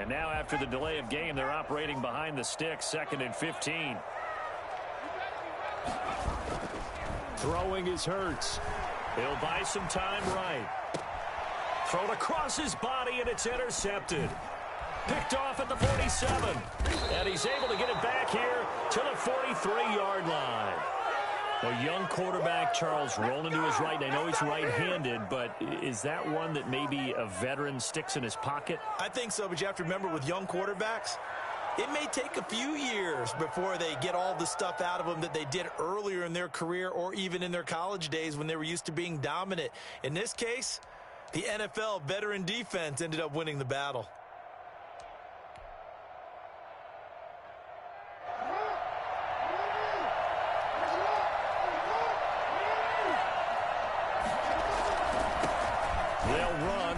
And now after the delay of game, they're operating behind the sticks, 2nd and 15. Throwing is Hurts. He'll buy some time right. Thrown across his body, and it's intercepted. Picked off at the 47. And he's able to get it back here to the 43-yard line. A young quarterback, Charles, rolling to his right. I know he's right-handed, but is that one that maybe a veteran sticks in his pocket? I think so, but you have to remember with young quarterbacks, it may take a few years before they get all the stuff out of them that they did earlier in their career or even in their college days when they were used to being dominant. In this case, the NFL veteran defense ended up winning the battle.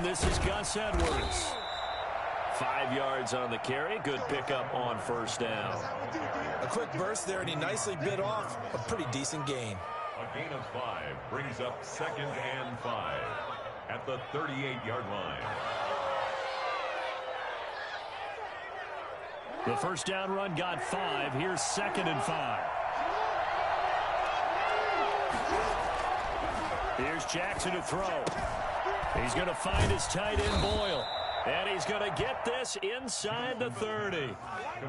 This is Gus Edwards. 5 yards on the carry. Good pickup on first down. A quick burst there, and he nicely bit off a pretty decent gain. A gain of 5 brings up 2nd and 5 at the 38-yard line. The first down run got 5. Here's 2nd and 5. Here's Jackson to throw. He's going to find his tight end, Boyle. And he's going to get this inside the 30.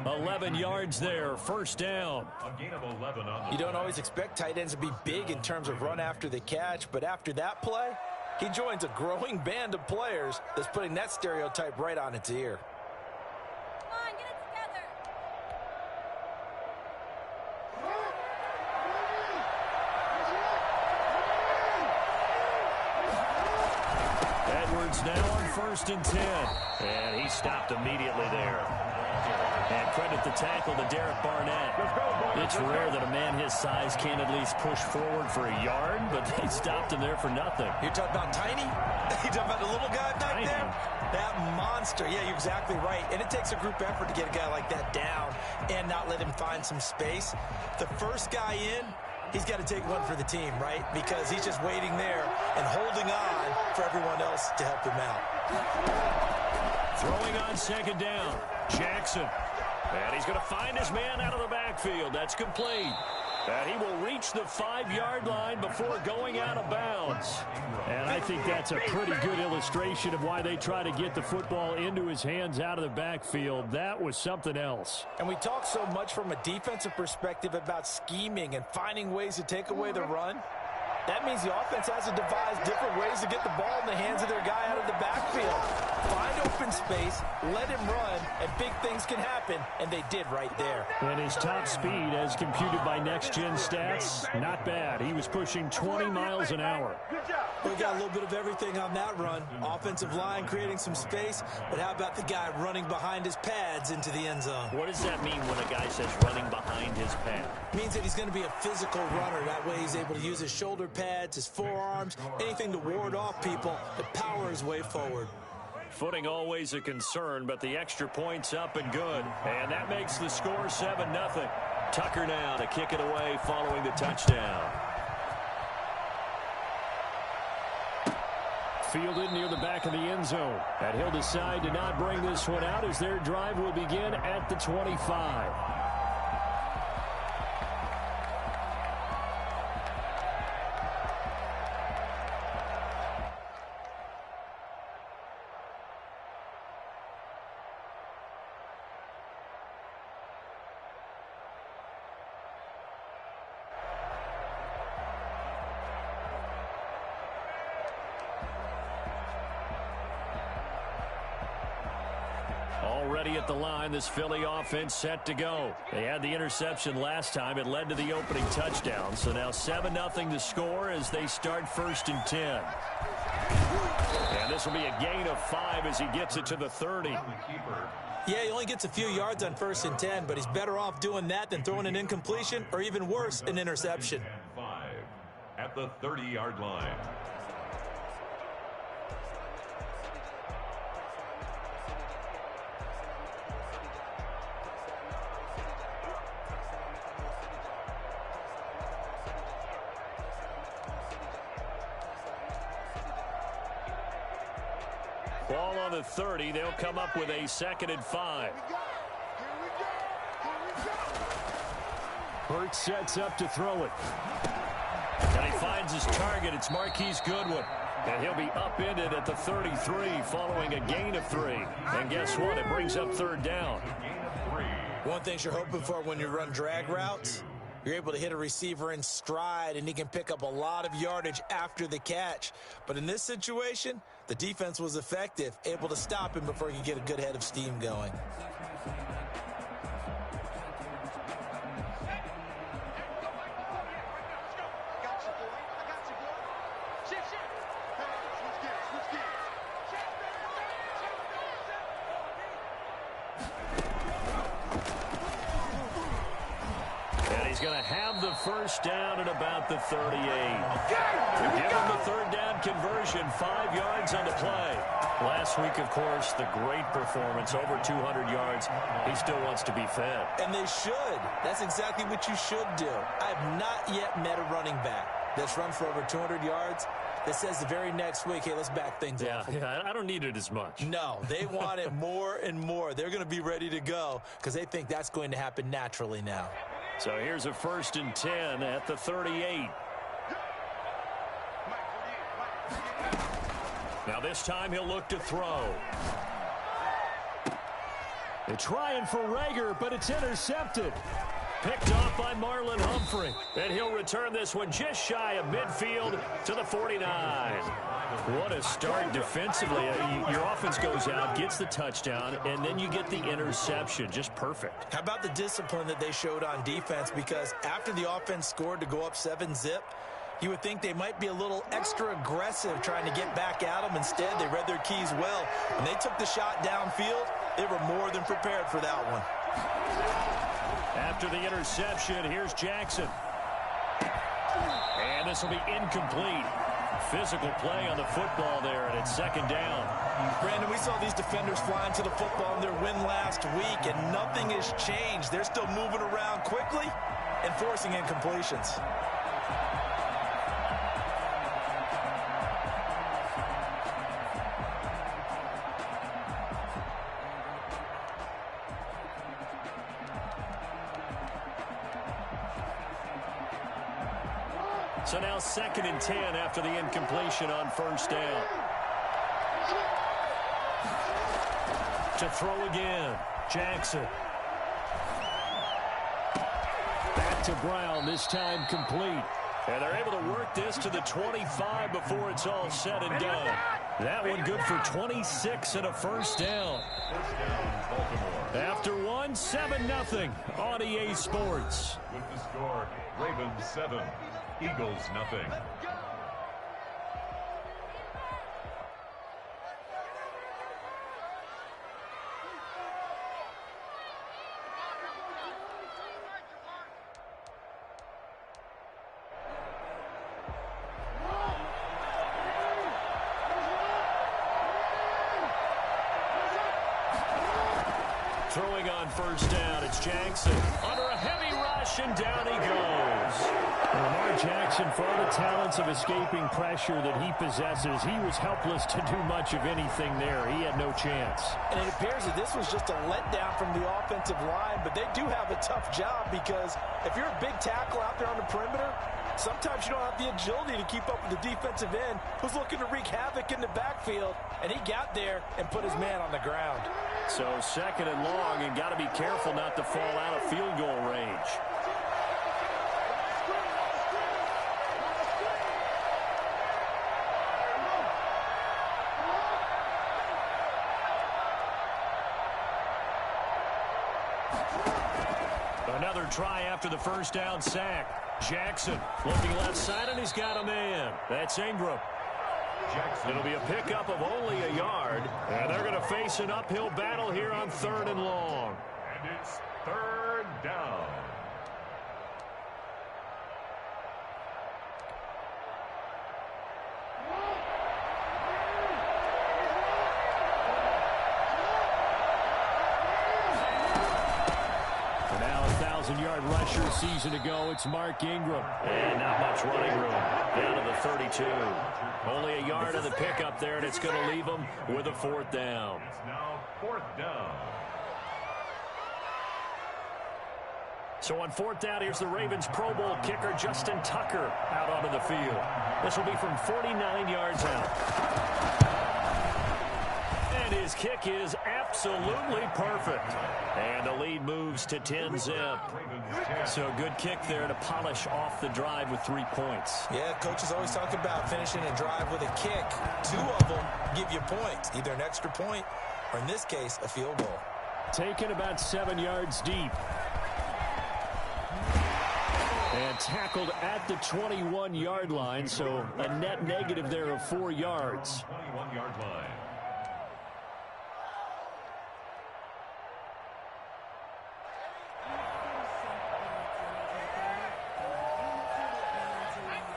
11 yards there, first down. You don't always expect tight ends to be big in terms of run after the catch, but after that play, he joins a growing band of players that's putting that stereotype right on its ear. Come on, get it together. Edwards now on 1st and 10. And he stopped immediately there. And credit the tackle to Derek Barnett. It's rare that a man his size can't at least push forward for a yard, but they stopped him there for nothing. You're talking about tiny? You're talking about the little guy back Tiny. there? That monster. Yeah, you're exactly right. And it takes a group effort to get a guy like that down and not let him find some space. The first guy in, he's got to take one for the team, right? Because he's just waiting there and holding on for everyone else to help him out. Throwing on 2nd down, Jackson. And he's going to find his man out of the backfield. That's complete. And he will reach the 5-yard line before going out of bounds. And I think that's a pretty good illustration of why they try to get the football into his hands out of the backfield. That was something else. And we talk so much from a defensive perspective about scheming and finding ways to take away the run. That means the offense has to devise different ways to get the ball in the hands of their guy out of the backfield. Find open space, let him run, and big things can happen, and they did right there. And his top speed, as computed by Next Gen Stats, not bad. He was pushing 20 miles an hour. We got a little bit of everything on that run. Offensive line creating some space, but how about the guy running behind his pads into the end zone? What does that mean when a guy says running behind his pad? Means that he's going to be a physical runner. That way he's able to use his shoulder pads, his forearms, anything to ward off people to power his way forward. Footing always a concern, but the extra point's up and good. And that makes the score 7-0. Tucker now to kick it away following the touchdown. Fielded near the back of the end zone. And he'll decide to not bring this one out as their drive will begin at the 25. Already at the line, this Philly offense set to go. They had the interception last time. It led to the opening touchdown. So now 7-0 to score as they start 1st and 10. And this will be a gain of 5 as he gets it to the 30. Yeah, he only gets a few yards on 1st and 10, but he's better off doing that than throwing an incompletion or even worse, an interception. 5 at the 30-yard line. Ball on the 30. They'll come up with a 2nd and 5. Hurts sets up to throw it. And he finds his target. It's Marquise Goodwin. And he'll be upended at the 33 following a gain of 3. And guess what? It brings up 3rd down. One thing you're hoping for when you run drag routes, you're able to hit a receiver in stride, and he can pick up a lot of yardage after the catch. But in this situation, the defense was effective, able to stop him before he could get a good head of steam going. He's going to have the 1st down at about the 38. To give him the 3rd down conversion, 5 yards on the play. Last week, of course, the great performance, over 200 yards. He still wants to be fed. And they should. That's exactly what you should do. I have not yet met a running back that's run for over 200 yards that says the very next week, hey, let's back things off. Yeah, I don't need it as much. No, they want it more and more. They're going to be ready to go because they think that's going to happen naturally now. So here's a 1st and 10 at the 38. Now this time he'll look to throw. They're trying for Rager, but it's intercepted. Picked off by Marlon Humphrey. And he'll return this one just shy of midfield to the 49. What a start defensively. Your offense goes out, gets the touchdown, and then you get the interception. Just perfect. How about the discipline that they showed on defense? Because after the offense scored to go up 7-zip, you would think they might be a little extra aggressive trying to get back at them. Instead, they read their keys well. When they took the shot downfield, they were more than prepared for that one. After the interception, here's Jackson. And this will be incomplete. Physical play on the football there, and it's 2nd down. Brandon, we saw these defenders flying to the football in their win last week, and nothing has changed. They're still moving around quickly and forcing incompletions. So now 2nd and 10 after the incompletion on 1st down. To throw again, Jackson. Back to Brown, this time complete. And they're able to work this to the 25 before it's all said and done. That one good for 26 and a 1st down. After one, 7-0 on EA Sports. With the score, Ravens 7, Eagles nothing. Throwing on 1st down, it's Jackson. Under a heavy rush, and down he goes. Lamar Jackson, for all the talents of escaping pressure that he possesses, he was helpless to do much of anything there. He had no chance. And it appears that this was just a letdown from the offensive line, but they do have a tough job because if you're a big tackle out there on the perimeter, sometimes you don't have the agility to keep up with the defensive end who's looking to wreak havoc in the backfield, and he got there and put his man on the ground. So 2nd and long, and got to be careful not to fall out of field goal range. Another try after the 1st down sack. Jackson looking left side, and he's got a man. That's Ingram. Jackson. It'll be a pickup of only a yard, and they're going to face an uphill battle here on 3rd and long. And it's 3rd down. For now, 1,000-yard rusher season to go. It's Mark Ingram. And not much running room. Down to the 32. Only a yard of the pickup there, and it's going to leave them with a fourth down. It's now fourth down. So on fourth down, here's the Ravens Pro Bowl kicker Justin Tucker out onto the field. This will be from 49 yards out. And his kick is absolutely perfect. And the lead moves to 10-zip. So a good kick there to polish off the drive with 3 points. Yeah, coaches always talk about finishing a drive with a kick. 2 of them give you points, either an extra point or, in this case, a field goal. Taken about 7 yards deep. And tackled at the 21-yard line, so a net negative there of 4 yards. 21-yard line.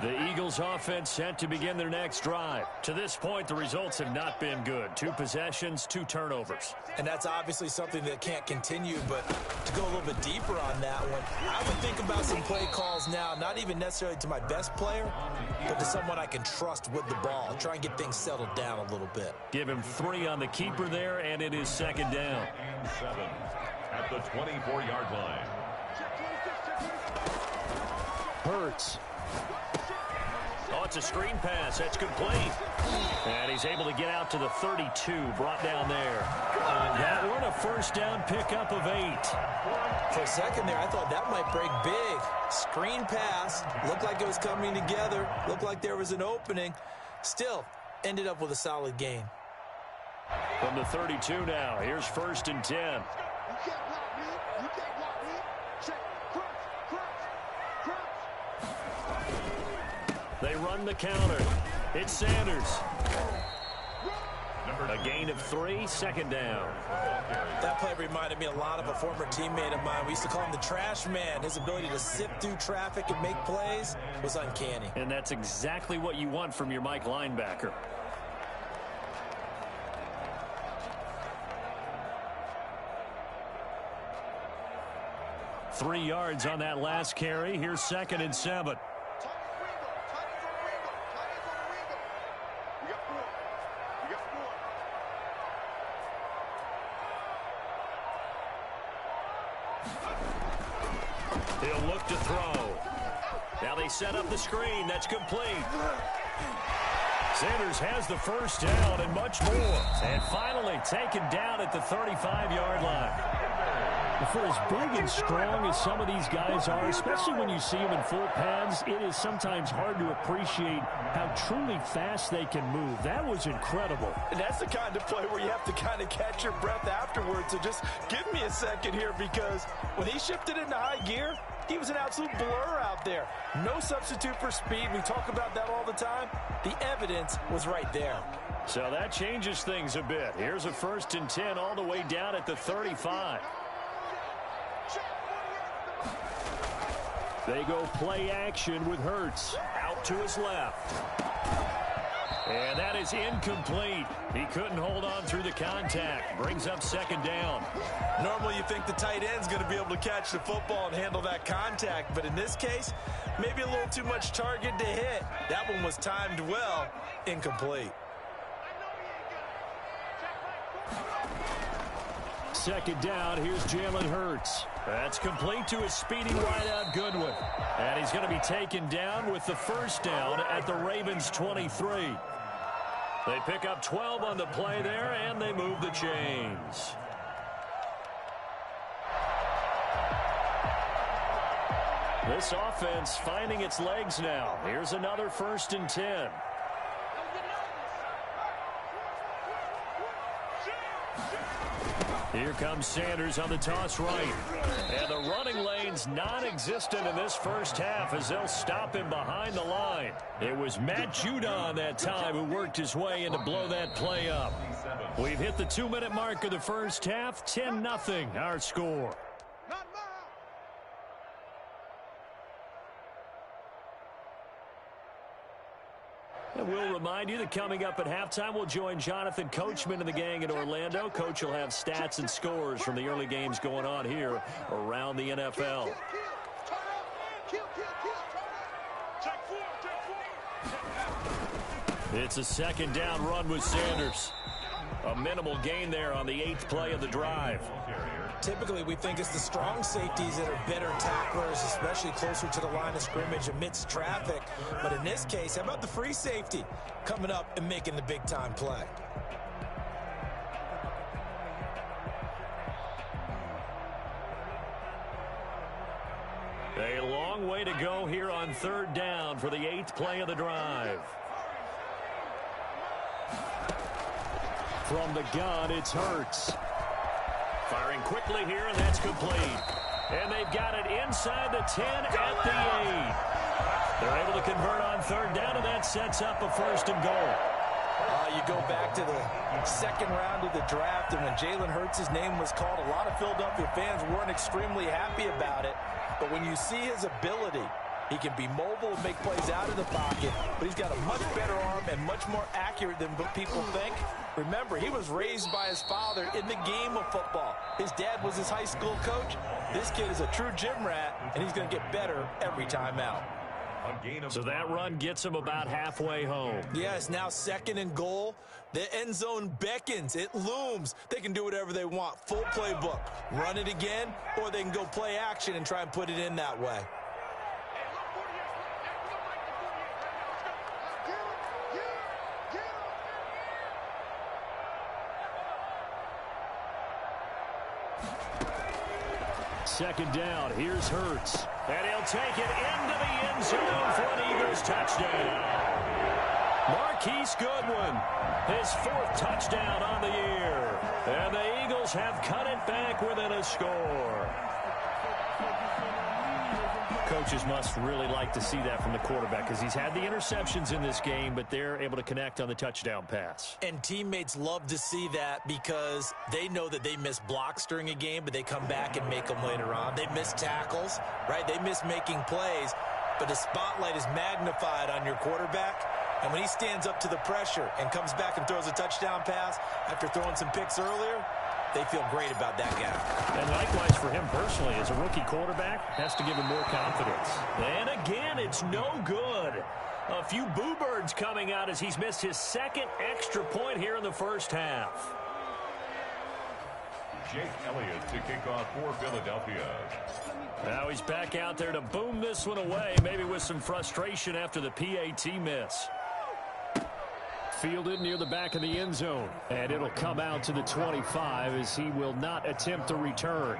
The Eagles offense set to begin their next drive. To this point, the results have not been good. 2 possessions, 2 turnovers. And that's obviously something that can't continue, but to go a little bit deeper on that one, I would think about some play calls now, not even necessarily to my best player, but to someone I can trust with the ball. Try and get things settled down a little bit. Give him 3 on the keeper there, and it is second down. And 7 at the 24-yard line. Hurts. Oh, it's a screen pass. That's complete. And he's able to get out to the 32, brought down there. That one a first down pickup of 8. For a second there, I thought that might break big. Screen pass. Looked like it was coming together. Looked like there was an opening. Still, ended up with a solid gain. From the 32 now, here's first and 10. They run the counter. It's Sanders. A gain of 3, second down. That play reminded me a lot of a former teammate of mine. We used to call him the trash man. His ability to sift through traffic and make plays was uncanny. And that's exactly what you want from your Mike linebacker. Three yards on that last carry. Here's second and 7. He'll look to throw. Now they set up the screen. That's complete. Sanders has the first down and much more. And finally taken down at the 35-yard line. For as big and strong as some of these guys are, especially when you see them in full pads, it is sometimes hard to appreciate how truly fast they can move. That was incredible. And that's the kind of play where you have to kind of catch your breath afterwards. So just give me a second here, because when he shifted into high gear, he was an absolute blur out there. No substitute for speed. We talk about that all the time. The evidence was right there. So that changes things a bit. Here's a first and 10 all the way down at the 35. They go play action with Hurts. Out to his left. And that is incomplete. He couldn't hold on through the contact. Brings up second down. Normally you think the tight end's going to be able to catch the football and handle that contact. But in this case, maybe a little too much target to hit. That one was timed well. Incomplete. Second down, here's Jalen Hurts. That's complete to his speedy wideout Goodwin. And he's going to be taken down with the first down at the Ravens 23. They pick up 12 on the play there, and they move the chains. This offense finding its legs now. Here's another first and 10. Here comes Sanders on the toss right. And the running lane's non-existent in this first half as they'll stop him behind the line. It was Matt Judon that time who worked his way in to blow that play up. We've hit the 2-minute mark of the first half. 10-0 our score. And we'll remind you that coming up at halftime, we'll join Jonathan Coachman and the gang in Orlando. Coach will have stats and scores from the early games going on here around the NFL. It's a second down run with Sanders. A minimal gain there on the 8th play of the drive. Typically, we think it's the strong safeties that are better tacklers, especially closer to the line of scrimmage amidst traffic. But in this case, how about the free safety coming up and making the big-time play? A long way to go here on 3rd down for the 8th play of the drive. From the gun, it's Hurts. Firing quickly here, and that's complete. And they've got it inside the 10 at the 8. They're able to convert on 3rd down, and that sets up a 1st and goal. You go back to the second round of the draft, and when Jalen Hurts' name was called, a lot of Philadelphia fans weren't extremely happy about it. But when you see his ability, he can be mobile and make plays out of the pocket, but he's got a much better arm and much more accurate than what people think. Remember, he was raised by his father in the game of football. His dad was his high school coach. This kid is a true gym rat, and he's going to get better every time out. So that run gets him about halfway home. Yeah, it's now 2nd and goal. The end zone beckons. It looms. They can do whatever they want. Full playbook. Run it again, or they can go play action and try and put it in that way. Second down, here's Hurts. And he'll take it into the end zone for an Eagles touchdown. Marquise Goodwin, his 4th touchdown on the year. And the Eagles have cut it back within a score. Coaches must really like to see that from the quarterback because he's had the interceptions in this game, but they're able to connect on the touchdown pass. And teammates love to see that because they know that they miss blocks during a game, but they come back and make them later on. They miss tackles, right? They miss making plays, but the spotlight is magnified on your quarterback. And when he stands up to the pressure and comes back and throws a touchdown pass after throwing some picks earlier, they feel great about that guy. And likewise for him personally, as a rookie quarterback, has to give him more confidence. And again, it's no good. A few boo birds coming out as he's missed his 2nd extra point here in the first half. Jake Elliott to kick off for Philadelphia. Now he's back out there to boom this one away, maybe with some frustration after the PAT miss. Fielded near the back of the end zone, and it'll come out to the 25 as he will not attempt to return.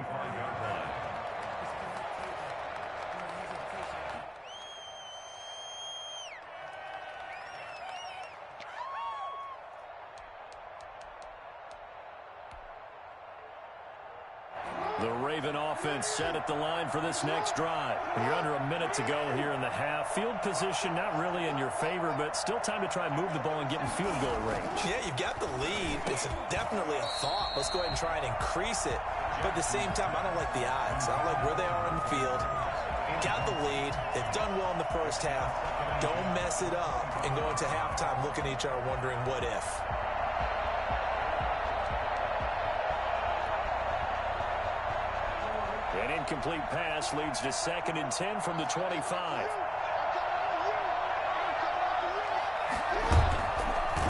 The Raven offense set at the line for this next drive. You're under a minute to go here in the half. Field position not really in your favor, but still time to try and move the ball and get in field goal range. Yeah, you've got the lead. It's definitely a thought. Let's go ahead and try and increase it. But at the same time, I don't like the odds. I don't like where they are in the field. Got the lead. They've done well in the first half. Don't mess it up and go into halftime looking at each other wondering what if. An incomplete pass leads to 2nd and 10 from the 25.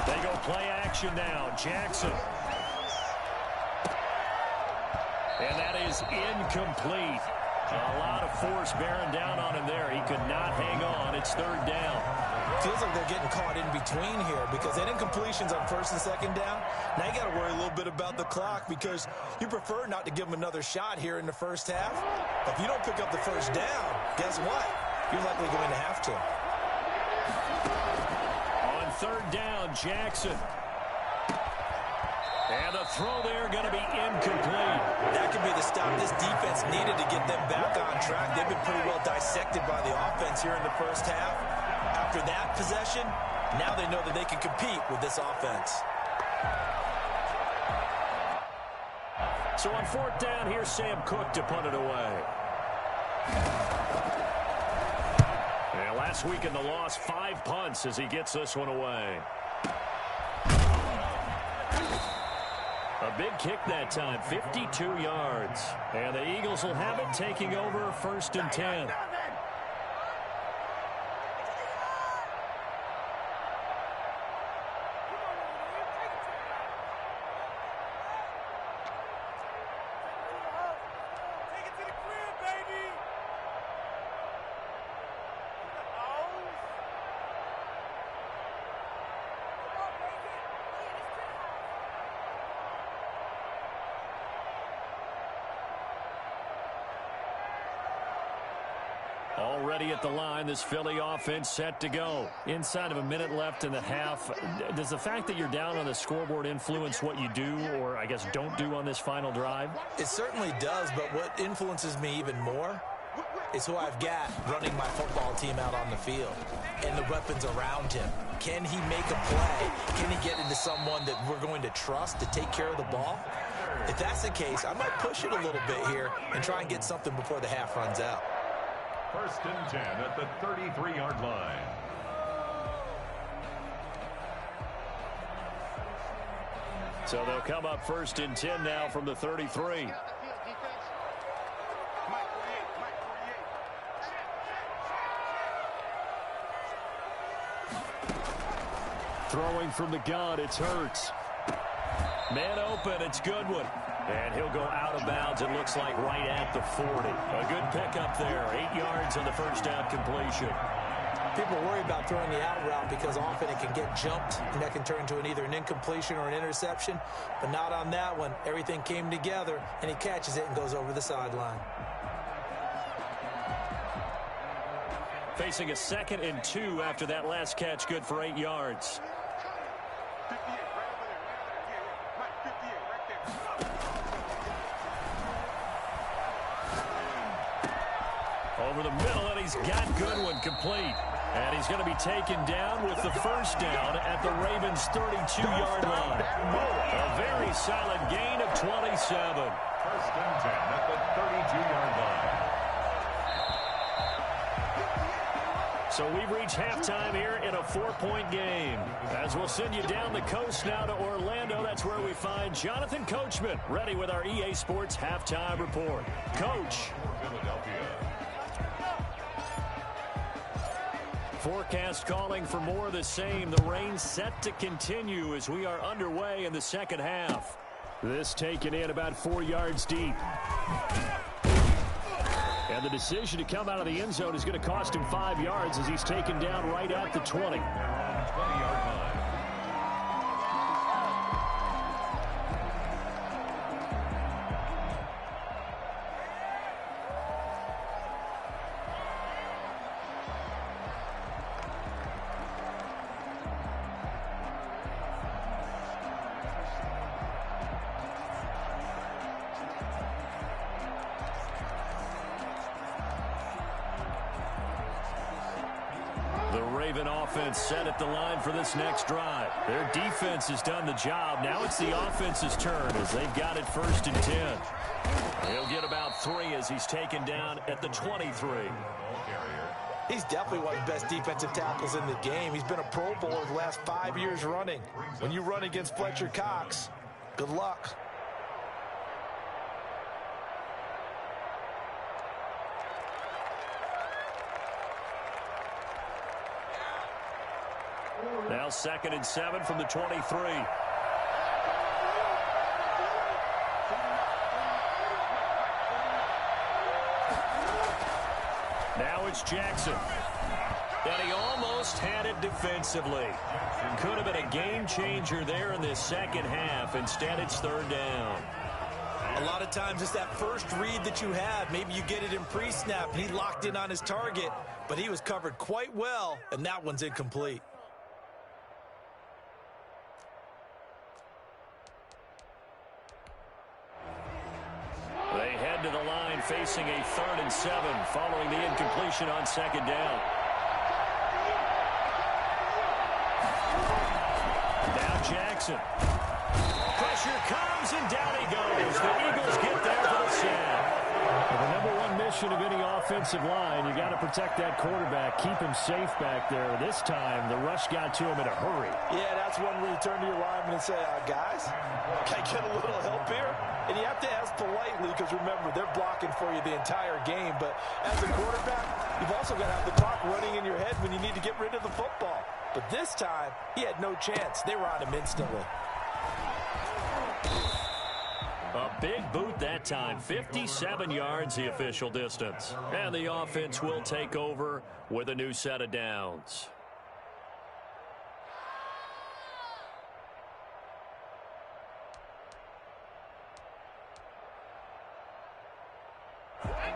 They go play action now. Jackson. And that is incomplete. A lot of force bearing down on him there. He could not hang on. It's 3rd down. Feels like they're getting caught in between here because they had incompletions on 1st and 2nd down. Now you got to worry a little bit about the clock because you prefer not to give them another shot here in the first half. But if you don't pick up the 1st down, guess what? You're likely going to have to. On 3rd down, Jackson. And the throw there going to be incomplete. That could be the stop this defense needed to get them back on track. They've been pretty well dissected by the offense here in the first half. After that possession, now they know that they can compete with this offense. So on 4th down, here's Sam Cook to punt it away. And last week in the loss, 5 punts as he gets this one away. A big kick that time, 52 yards. And the Eagles will have it taking over 1st and 10. ready at the line. This Philly offense set to go. Inside of a minute left in the half. Does the fact that you're down on the scoreboard influence what you do, or I guess don't do on this final drive? It certainly does, but what influences me even more is who I've got running my football team out on the field and the weapons around him. Can he make a play? Can he get into someone that we're going to trust to take care of the ball? If that's the case, I might push it a little bit here and try and get something before the half runs out. 1st and 10 at the 33-yard line. So they'll come up 1st and 10 now from the 33. Throwing from the gun, it's Hurts. Man open, it's Goodwin. And he'll go out of bounds, it looks like right at the 40. A good pickup there, 8 yards on the first down completion. People worry about throwing the out route because often it can get jumped, and that can turn into either an incompletion or an interception. But not on that one. Everything came together, and he catches it and goes over the sideline. Facing a 2nd and 2 after that last catch, good for 8 yards. Over the middle, and he's got Goodwin complete. And he's going to be taken down with the first down at the Ravens' 32-yard line. A very solid gain of 27. 1st and 10 at the 32-yard line. So we've reached halftime here in a 4-point game. As we'll send you down the coast now to Orlando, that's where we find Jonathan Coachman, ready with our EA Sports Halftime Report. Coach. Philadelphia. Forecast calling for more of the same. The rain set to continue as we are underway in the second half. This taken in about 4 yards deep. And the decision to come out of the end zone is going to cost him 5 yards as he's taken down right at the 20. 20-yard line. Offense set at the line for this next drive. Their defense has done the job. Now it's the offense's turn as they've got it 1st and 10. He'll get about 3 as he's taken down at the 23. He's definitely one of the best defensive tackles in the game. He's been a Pro Bowler the last 5 years running. When you run against Fletcher Cox, good luck. Now 2nd and 7 from the 23. Now it's Jackson. And he almost had it defensively. Could have been a game changer there in this second half. Instead, it's 3rd down. A lot of times it's that first read that you had. Maybe you get it in pre-snap, and he locked in on his target. But he was covered quite well, and that one's incomplete. They head to the line facing a 3rd and 7 following the incompletion on 2nd down. Now Jackson. Pressure comes and down he goes. The Eagles get there for the sack. The number one mission of any offensive line, you got to protect that quarterback, keep him safe back there. This time, the rush got to him in a hurry. Yeah, that's one where you turn to your lineman and say, guys, can I get a little help here? And you have to ask politely because, remember, they're blocking for you the entire game. But as a quarterback, you've also got to have the clock running in your head when you need to get rid of the football. But this time, he had no chance. They were on him instantly. A big boot that time. 57 yards the official distance. And the offense will take over with a new set of downs.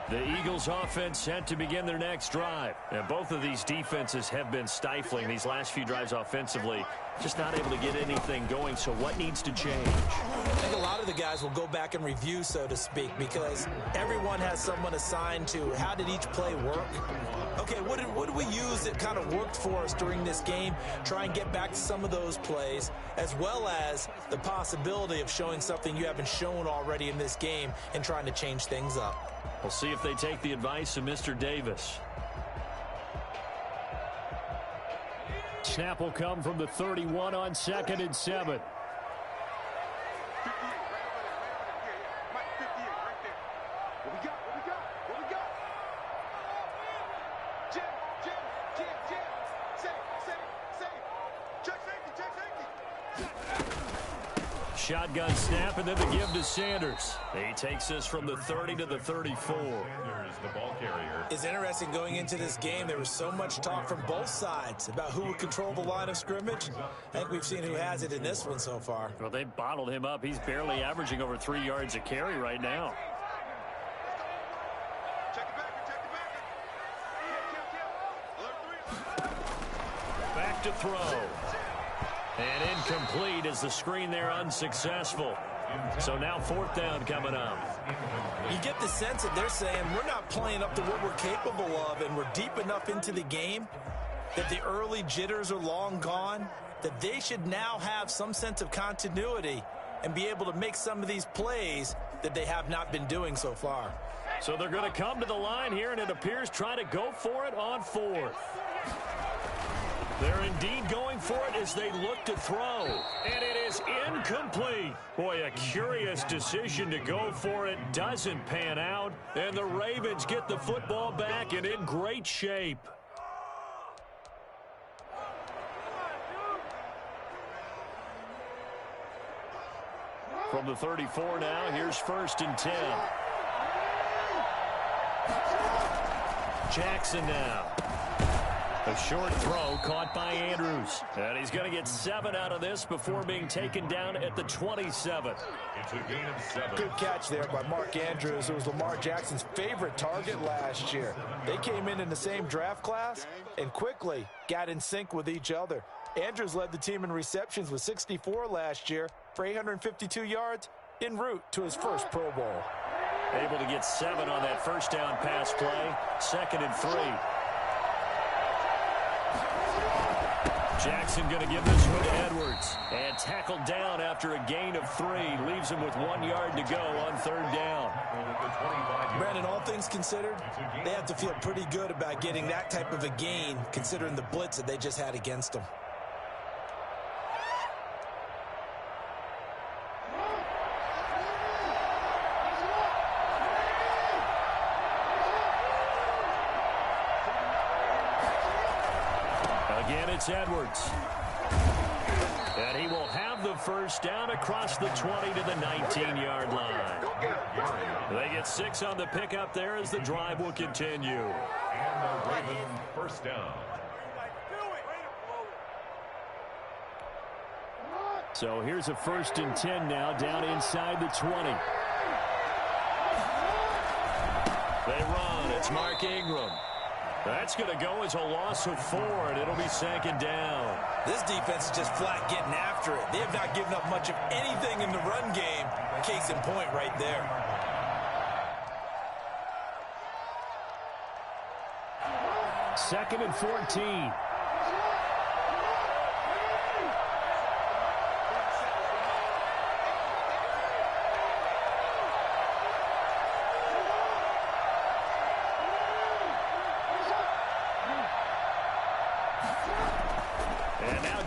The Eagles offense set to begin their next drive. And both of these defenses have been stifling these last few drives offensively. Just not able to get anything going. So what needs to change? I think a lot of the guys will go back and review, so to speak, because everyone has someone assigned to how did each play work. Okay, what did we use that kind of worked for us during this game? Try and get back to some of those plays, as well as the possibility of showing something you haven't shown already in this game and trying to change things up. We'll see if they take the advice of Mr. Davis. Snap will come from the 31 on 2nd and 7. Shotgun snap, and then the give to Sanders. He takes this from the 30 to the 34. Sanders, the ball carrier. It's interesting going into this game. There was so much talk from both sides about who would control the line of scrimmage. I think we've seen who has it in this one so far. Well, they bottled him up. He's barely averaging over 3 yards a carry right now. Back to throw. And incomplete as the screen there unsuccessful. So now 4th down coming up. You get the sense that they're saying we're not playing up to what we're capable of, and we're deep enough into the game that the early jitters are long gone, that they should now have some sense of continuity and be able to make some of these plays that they have not been doing so far. So they're going to come to the line here, and it appears trying to go for it on 4th. They're indeed going for it as they look to throw. And it is incomplete. Boy, a curious decision to go for it. Doesn't pan out. And the Ravens get the football back and in great shape. From the 34 now, here's 1st and 10. Jackson now. A short throw caught by Andrews. And he's going to get 7 out of this before being taken down at the 27. It's a gain of 7. Good catch there by Mark Andrews, who was Lamar Jackson's favorite target last year. They came in the same draft class and quickly got in sync with each other. Andrews led the team in receptions with 64 last year for 852 yards en route to his first Pro Bowl. Able to get 7 on that first down pass play. 2nd and 3. Jackson going to give this one to Edwards. And tackled down after a gain of 3. Leaves him with 1 yard to go on 3rd down. Brandon, all things considered, they have to feel pretty good about getting that type of a gain considering the blitz that they just had against them. Again, it's Edwards. And he will have the first down across the 20 to the 19-yard line. They get 6 on the pickup there as the drive will continue. And the Ravens first down. So here's a 1st and 10 now down inside the 20. They run. It's Mark Ingram. That's going to go as a loss of 4, and it'll be 2nd down. This defense is just flat getting after it. They have not given up much of anything in the run game. Case in point right there. Second and 14.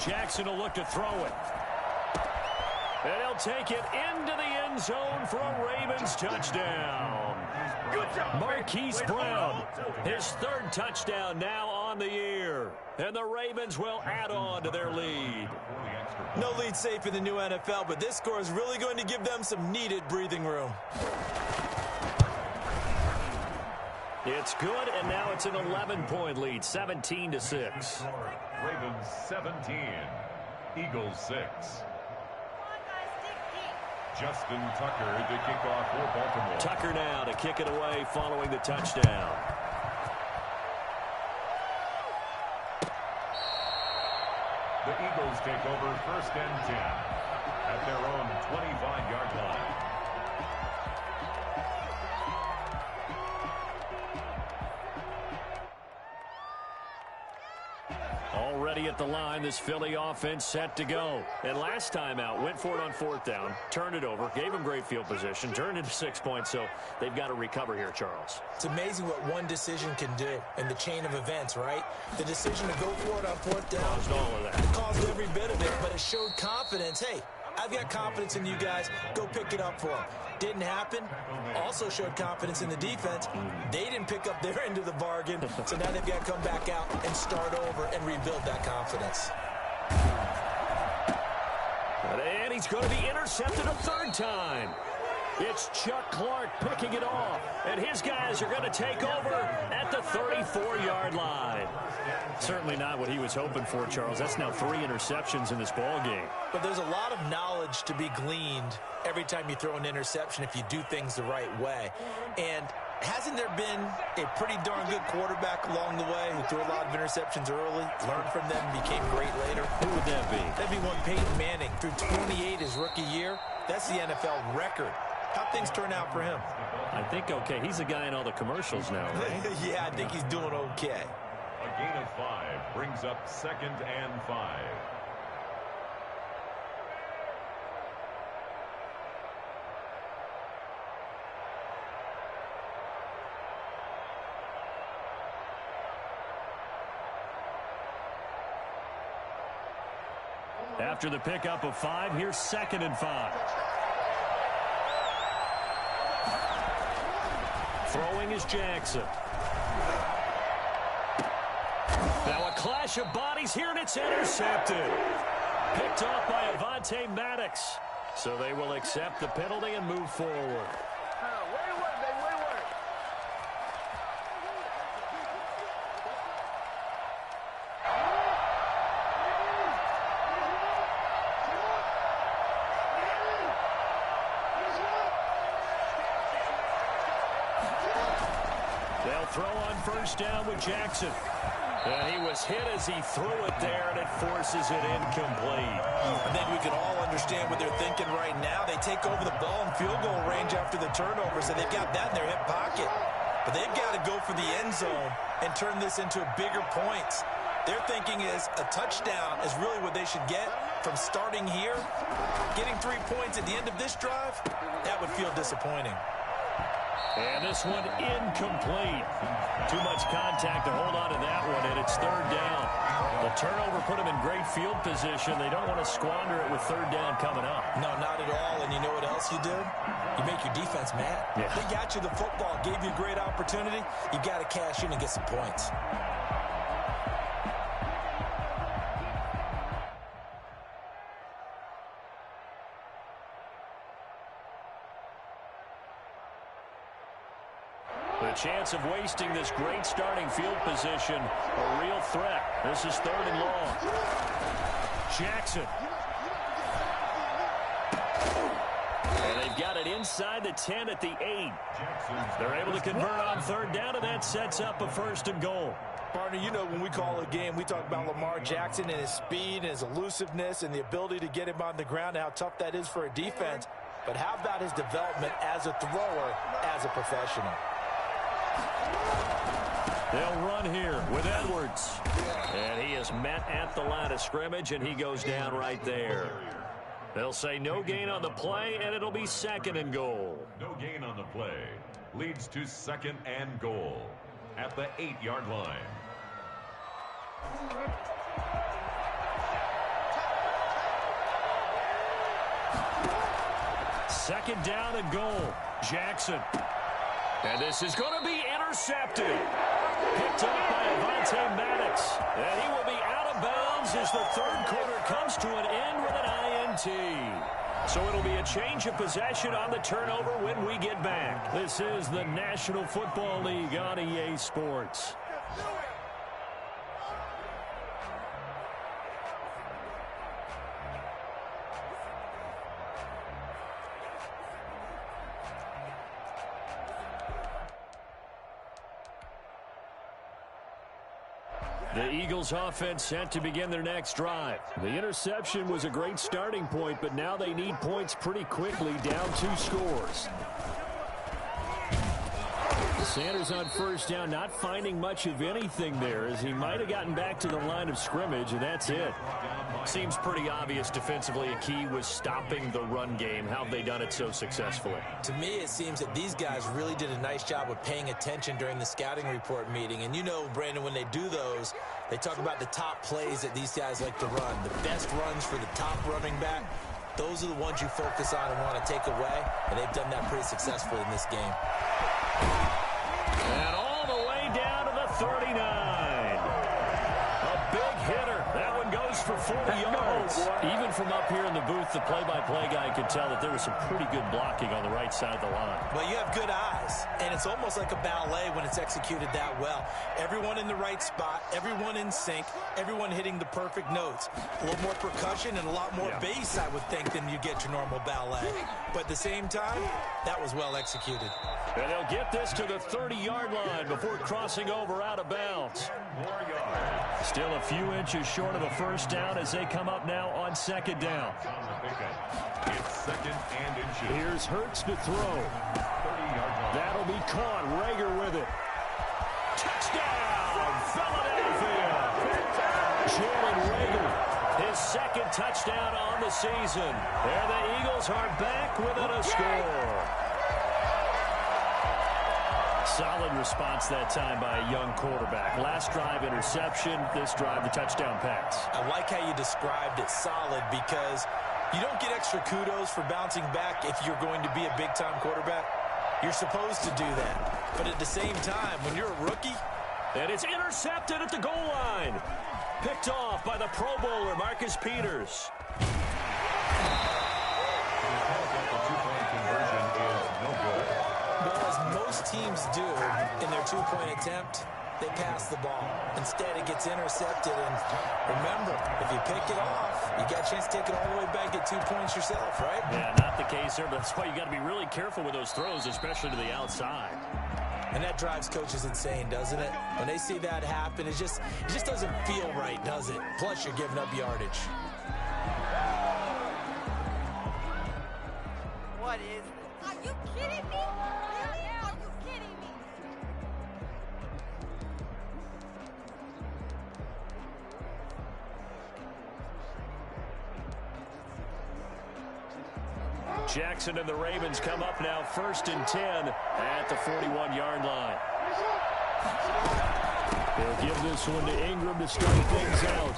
Jackson will look to throw it. And he'll take it into the end zone for a Ravens touchdown. Marquise Brown, his 3rd touchdown now on the year. And the Ravens will add on to their lead. No lead safe in the new NFL, but this score is really going to give them some needed breathing room. It's good, and now it's an 11-point lead, 17-6. Ravens 17, Eagles 6. Justin Tucker to kick off for Baltimore. Tucker now to kick it away following the touchdown. The Eagles take over 1st and 10 at their own 25-yard line. Already at the line, this Philly offense set to go. And last time out, went for it on 4th down, turned it over, gave them great field position, turned into 6 points, so they've got to recover here, Charles. It's amazing what one decision can do in the chain of events, right? The decision to go for it on 4th down Caused all of that. It caused every bit of it, but it showed confidence. Hey, I've got confidence in you guys. Go pick it up for them. Didn't happen. Also showed confidence in the defense. They didn't pick up their end of the bargain, so now they've got to come back out and start over and rebuild that confidence. And he's going to be intercepted a 3rd time. It's Chuck Clark picking it off, and his guys are going to take over at the 34-yard line. Certainly not what he was hoping for, Charles. That's now 3 interceptions in this ball game. But there's a lot of knowledge to be gleaned every time you throw an interception if you do things the right way. And hasn't there been a pretty darn good quarterback along the way who threw a lot of interceptions early, learned from them, became great later? Who would that be? That'd be one Peyton Manning. Threw 28 his rookie year. That's the NFL record. How'd things turn out for him? I think okay. He's a guy in all the commercials now, right? Yeah, I think he's doing okay. A gain of 5 brings up 2nd and 5. After the pickup of 5, here's 2nd and 5. Throwing is Jackson. Now a clash of bodies here, and it's intercepted. Picked off by Avonte Maddox. So they will accept the penalty and move forward. They'll throw on 1st down with Jackson. And he was hit as he threw it there, and it forces it incomplete. I think we can all understand what they're thinking right now. They take over the ball in field goal range after the turnover, so they've got that in their hip pocket. But they've got to go for the end zone and turn this into bigger points. Their thinking is a touchdown is really what they should get from starting here. Getting 3 points at the end of this drive, that would feel disappointing. And this one incomplete. Too much contact to hold on to that one, and it's 3rd down. The turnover put them in great field position. They don't want to squander it with 3rd down coming up. No, not at all. And you know what else you do? You make your defense mad. Yeah. They got you the football, gave you a great opportunity. You got to cash in and get some points. The chance of wasting this great starting field position, a real threat. This is 3rd and long. Jackson. And they've got it inside the 10 at the 8. They're able to convert on 3rd down, and that sets up a 1st and goal. Partner, you know when we call a game, we talk about Lamar Jackson and his speed and his elusiveness and the ability to get him on the ground and how tough that is for a defense. But how about his development as a thrower, as a professional? They'll run here with Edwards. And he is met at the line of scrimmage, and he goes down right there. They'll say no gain on the play, and it'll be 2nd and goal. No gain on the play. Leads to 2nd and goal at the 8-yard line. Second down and goal. Jackson. And this is going to be intercepted. Picked up by Avonte Maddox. And he will be out of bounds as the 3rd quarter comes to an end with an INT. So it'll be a change of possession on the turnover when we get back. This is the National Football League on EA Sports. The Eagles offense set to begin their next drive. The interception was a great starting point, but now they need points pretty quickly, down 2 scores. Sanders on first down, not finding much of anything there, as he might have gotten back to the line of scrimmage, and that's it. Seems pretty obvious defensively a key was stopping the run game. How have they done it so successfully? To me, it seems that these guys really did a nice job of paying attention during the scouting report meeting. And you know, Brandon, when they do those, they talk about the top plays that these guys like to run. The best runs for the top running back. Those are the ones you focus on and want to take away. And they've done that pretty successfully in this game. And all the way down to the 39. A big hitter. That one goes for 40 yards. Even from up here in the booth, the play-by-play guy could tell that there was some pretty good blocking on the right side of the line. Well, you have good eyes, and it's almost like a ballet when it's executed that well. Everyone in the right spot, everyone in sync, everyone hitting the perfect notes. A little more percussion and a lot more bass, I would think, than you get your normal ballet. But at the same time, that was well executed. And they'll get this to the 30-yard line before crossing over out of bounds. Still a few inches short of a first down as they come up now on second down. It's second and inches. Here's Hurts to throw. That'll be caught. Rager with it. Touchdown, Philadelphia. Jalen Rager, his second touchdown on the season. And the Eagles are back within a score. Solid response that time by a young quarterback. Last drive, interception. This drive, the touchdown pass. I like how you described it, solid, because you don't get extra kudos for bouncing back if you're going to be a big-time quarterback. You're supposed to do that. But at the same time, when you're a rookie... And it's intercepted at the goal line. Picked off by the Pro Bowler, Marcus Peters. Teams do in their two-point attempt, they pass the ball. Instead, it gets intercepted, and remember, if you pick it off, you got a chance to take it all the way back, get 2 points yourself, right? Yeah, not the case there, but that's why you got to be really careful with those throws, especially to the outside. And that drives coaches insane, doesn't it? When they see that happen, it just doesn't feel right, does it? Plus, you're giving up yardage. What is this? Are you kidding me? Are you kidding me? Jackson and the Ravens come up now 1st and 10 at the 41-yard line. They'll give this one to Ingram to start things out.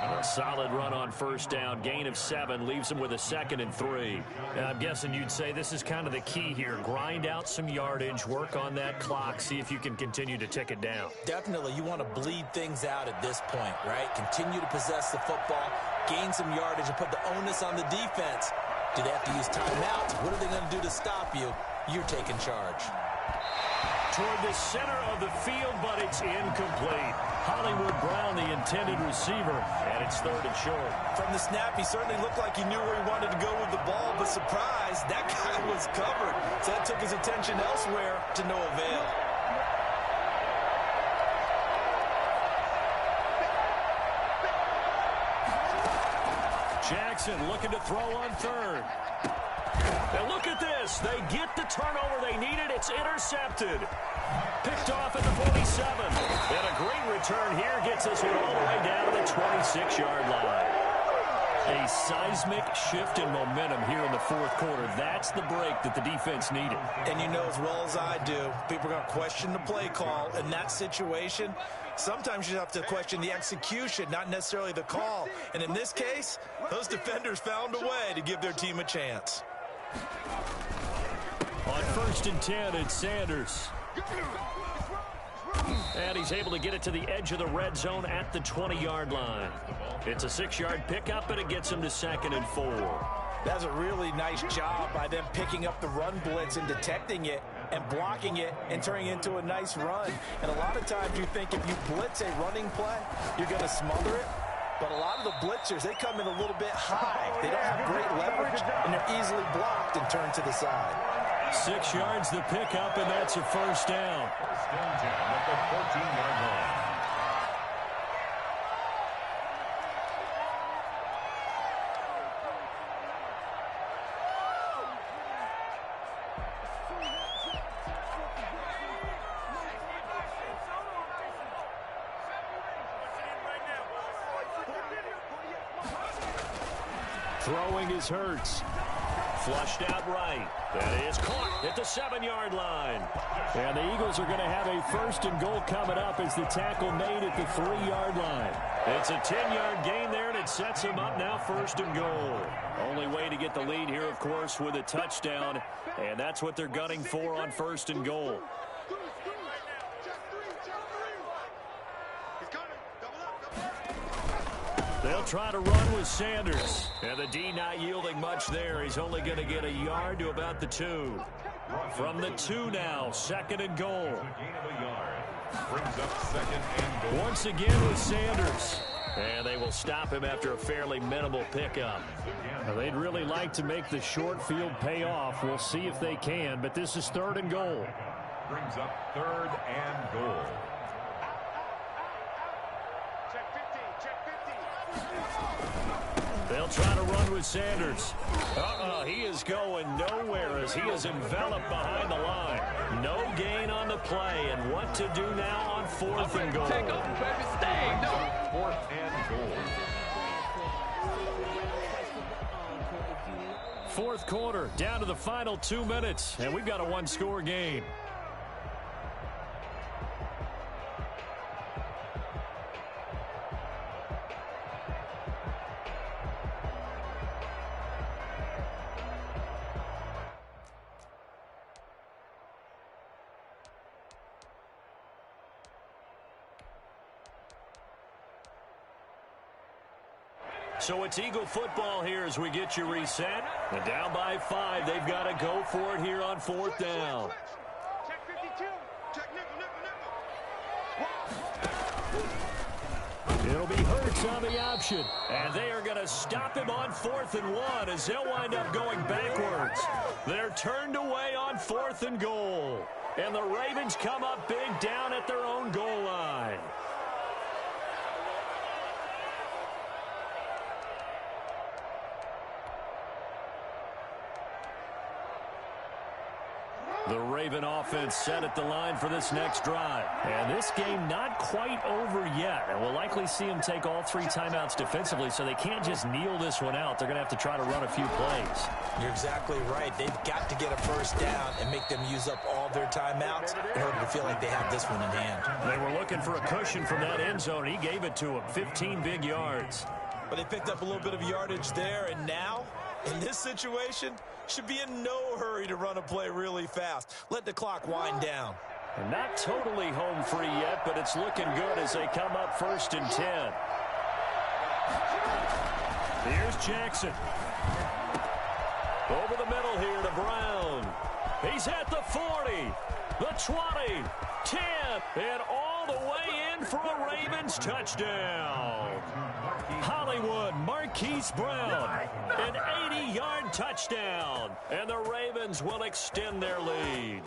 A solid run on first down. Gain of 7 leaves him with a 2nd and 3. And I'm guessing you'd say this is kind of the key here. Grind out some yardage, work on that clock, see if you can continue to tick it down. Definitely, you want to bleed things out at this point, right? Continue to possess the football, gain some yardage, and put the onus on the defense. Do they have to use timeouts? What are they going to do to stop you? You're taking charge. Toward the center of the field, but it's incomplete. Hollywood Brown, the intended receiver, and it's 3rd and short. From the snap, he certainly looked like he knew where he wanted to go with the ball, but surprise, that guy was covered. So that took his attention elsewhere to no avail. Jackson looking to throw on 3rd. And look at this. They get the turnover they needed. It's intercepted. Picked off at the 47. And a great return here gets us all the way down to the 26-yard line. A seismic shift in momentum here in the 4th quarter. That's the break that the defense needed. And you know as well as I do, people are going to question the play call. In that situation, sometimes you have to question the execution, not necessarily the call. And in this case, those defenders found a way to give their team a chance. On 1st and 10, it's Sanders. And he's able to get it to the edge of the red zone at the 20-yard line. It's a 6-yard pickup, and it gets him to 2nd and 4. That's a really nice job by them picking up the run blitz and detecting it and blocking it and turning it into a nice run. And a lot of times you think if you blitz a running play, you're going to smother it. But a lot of the blitzers, they come in a little bit high. They don't have great leverage, and they're easily blocked and turned to the side. 6 yards the pickup, and that's a 1st down. First and 10 at the 14-yard line. Throwing is Hurts. Flushed out right. That is caught at the 7-yard line. And the Eagles are going to have a 1st and goal coming up as the tackle made at the 3-yard line. It's a 10-yard gain there, and it sets them up now 1st and goal. Only way to get the lead here, of course, with a touchdown. And that's what they're gunning for on 1st and goal. They'll try to run with Sanders. And the D not yielding much there. He's only going to get a yard to about the 2. From the 2 now, 2nd and goal. Once again with Sanders. And they will stop him after a fairly minimal pickup. Now, they'd really like to make the short field pay off. We'll see if they can, but this is 3rd and goal. Brings up 3rd and goal. They'll try to run with Sanders. He is going nowhere as he is enveloped behind the line. No gain on the play, and what to do now on 4th and goal. Take over, baby. Stay. No. 4th and goal. 4th quarter, down to the final 2 minutes, and we've got a 1-score game. So it's Eagle football here as we get you reset. And down by 5, they've got to go for it here on 4th down. It'll be Hurts on the option. And they are going to stop him on 4th and 1 as they'll wind up going backwards. They're turned away on 4th and goal. And the Ravens come up big down at their own goal line. The Raven offense set at the line for this next drive. And this game not quite over yet. And we'll likely see them take all 3 timeouts defensively, so they can't just kneel this one out. They're going to have to try to run a few plays. You're exactly right. They've got to get a 1st down and make them use up all their timeouts in order to feel like they have this one in hand. They were looking for a cushion from that end zone. He gave it to them. 15 big yards. But they picked up a little bit of yardage there, and now, in this situation, should be in no hurry to run a play really fast. Let the clock wind down. And not totally home free yet, but it's looking good as they come up 1st and 10. Here's Jackson. Over the middle here to Brown. He's at the 40, the 20, 10, and all the way in for a Ravens touchdown. Hollywood Marquise Brown, an 80-yard touchdown, and the Ravens will extend their lead.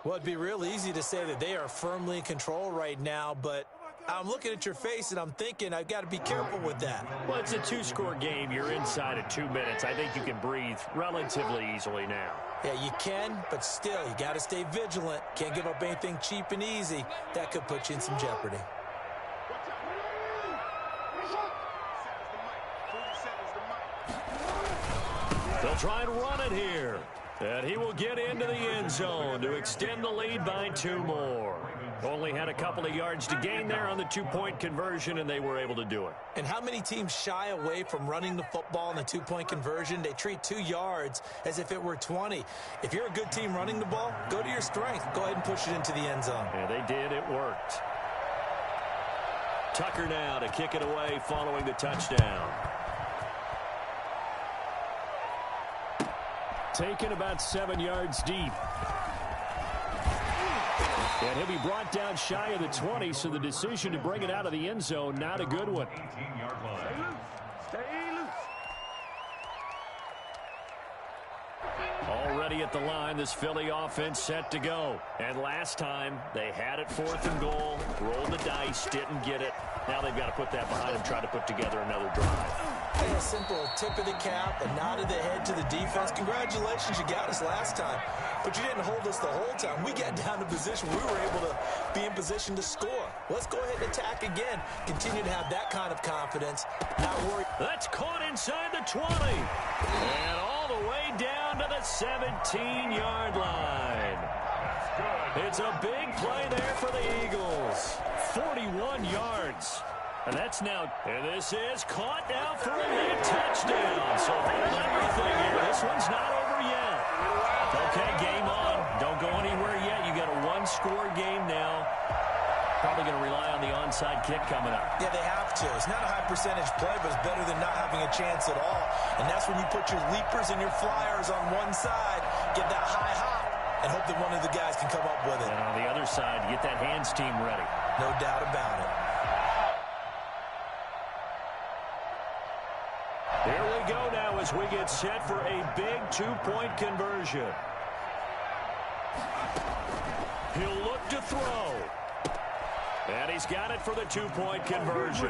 Well, it'd be real easy to say that they are firmly in control right now, but I'm looking at your face and I'm thinking I've got to be careful with that. Well, it's a 2-score game. You're inside of 2 minutes. I think you can breathe relatively easily now. Yeah, you can, but still, you got to stay vigilant. Can't give up anything cheap and easy. That could put you in some jeopardy. They'll try and run it here. And he will get into the end zone to extend the lead by 2 more. Only had a couple of yards to gain there on the 2-point conversion, and they were able to do it. And how many teams shy away from running the football in the 2-point conversion? They treat 2 yards as if it were 20. If you're a good team running the ball, go to your strength. Go ahead and push it into the end zone. Yeah, they did. It worked. Tucker now to kick it away following the touchdown. Taken about 7 yards deep. And he'll be brought down shy of the 20, so the decision to bring it out of the end zone, not a good one. 18-yard line. Stay loose. Already at the line, this Philly offense set to go. And last time, they had it 4th and goal, rolled the dice, didn't get it. Now they've got to put that behind them, try to put together another drive. Hey, a simple tip of the cap, a nod of the head to the defense. Congratulations, you got us last time. But you didn't hold us the whole time. We got down to position. We were able to be in position to score. Let's go ahead and attack again. Continue to have that kind of confidence. Not worry. That's caught inside the 20. And all the way down to the 17-yard line. It's a big play there for the Eagles. 41 yards. And that's now, and this is caught now for a late touchdown. So hold everything here. This one's not over yet. Okay, game on. Don't go anywhere yet. You got a one-score game now. Probably going to rely on the onside kick coming up. Yeah, they have to. It's not a high-percentage play, but it's better than not having a chance at all. And that's when you put your leapers and your flyers on one side, get that high hop, and hope that one of the guys can come up with it. And on the other side, get that hands team ready. No doubt about it. Here we go now as we get set for a big two-point conversion. He'll look to throw. And he's got it for the two-point conversion.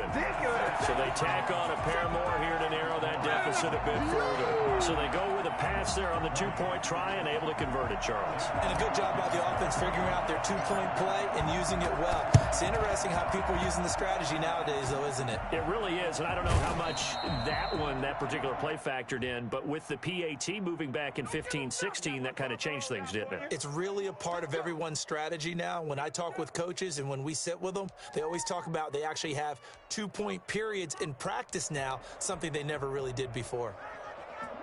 So they tack on a pair more here to narrow that deficit a bit further. So they go with a pass there on the two-point try and able to convert it, Charles. And a good job by the offense figuring out their two-point play and using it well. It's interesting how people are using the strategy nowadays, though, isn't it? It really is, and I don't know how much that particular play factored in, but with the PAT moving back in 15-16, that kind of changed things, didn't it? It's really a part of everyone's strategy now. When I talk with coaches and when we sit with them, they always talk about they actually have two-point periods in practice now, something they never really did before.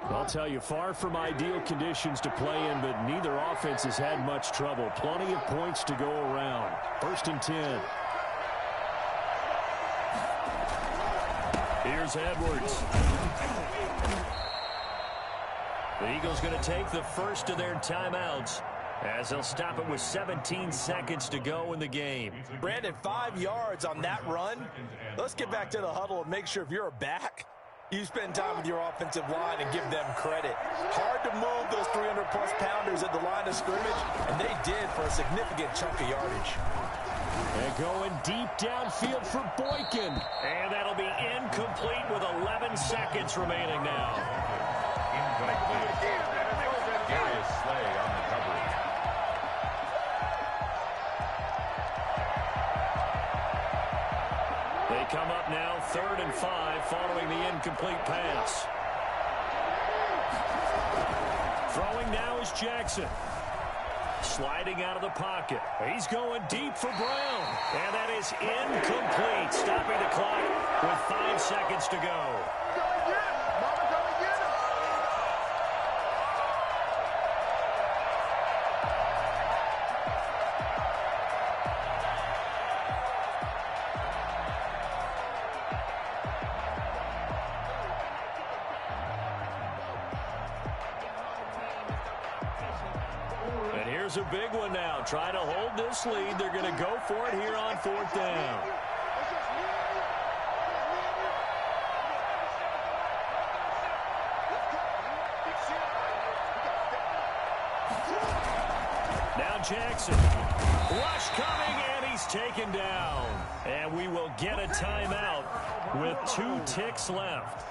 I'll tell you, far from ideal conditions to play in, but neither offense has had much trouble. Plenty of points to go around. 1st and 10. Here's Edwards. The Eagles going to take the first of their timeouts as they'll stop it with 17 seconds to go in the game. Brandon, 5 yards on that run. Let's get back to the huddle and make sure if you're a back, you spend time with your offensive line and give them credit. Hard to move those 300-plus pounders at the line of scrimmage, and they did for a significant chunk of yardage. And going deep downfield for Boykin. And that'll be incomplete with 11 seconds remaining now. Incomplete. Darius Slay on the coverage. They come up now 3rd and 5 following the incomplete pass. Throwing now is Jackson. Sliding out of the pocket. He's going deep for Brown. And that is incomplete. Stopping the clock with 5 seconds to go. A big one now. Try to hold this lead. They're going to go for it here on 4th down. Now Jackson. Rush coming, and he's taken down. And we will get a timeout with 2 ticks left.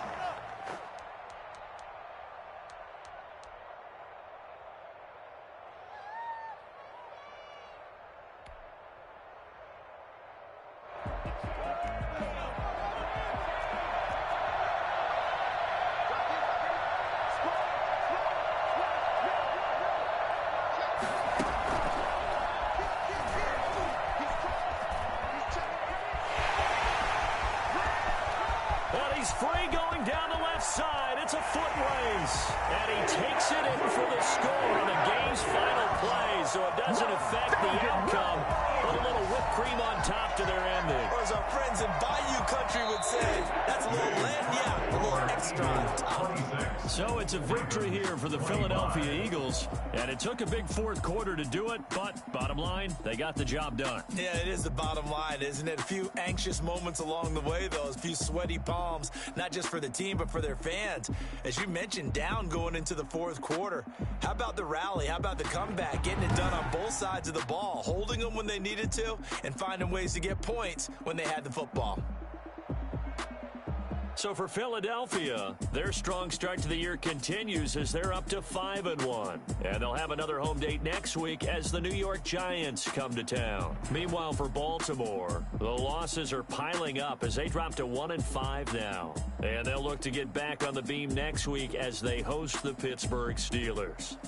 He's free going down the left side. It's a foot race. And he takes it in for the score on the game's final play. So it doesn't affect the outcome. Put a little whipped cream on top to their ending. Or as our friends in Bayou Country would say, that's a little lagniappe, a little extra on top. So it's a victory here for the Philadelphia Eagles. And it took a big 4th quarter to do it. But bottom line, they got the job done. Yeah, it is the bottom line, isn't it? A few anxious moments along the way, though. A few sweaty palms, not just for the team, but for their fans. As you mentioned, down going into the 4th quarter. How about the rally? How about the comeback? Getting it done on both sides of the ball. Holding them when they needed to and finding ways to get points when they had the football. So for Philadelphia, their strong start to the year continues as they're up to 5-1. And they'll have another home date next week as the New York Giants come to town. Meanwhile, for Baltimore, the losses are piling up as they drop to 1-5 now. And they'll look to get back on the beam next week as they host the Pittsburgh Steelers.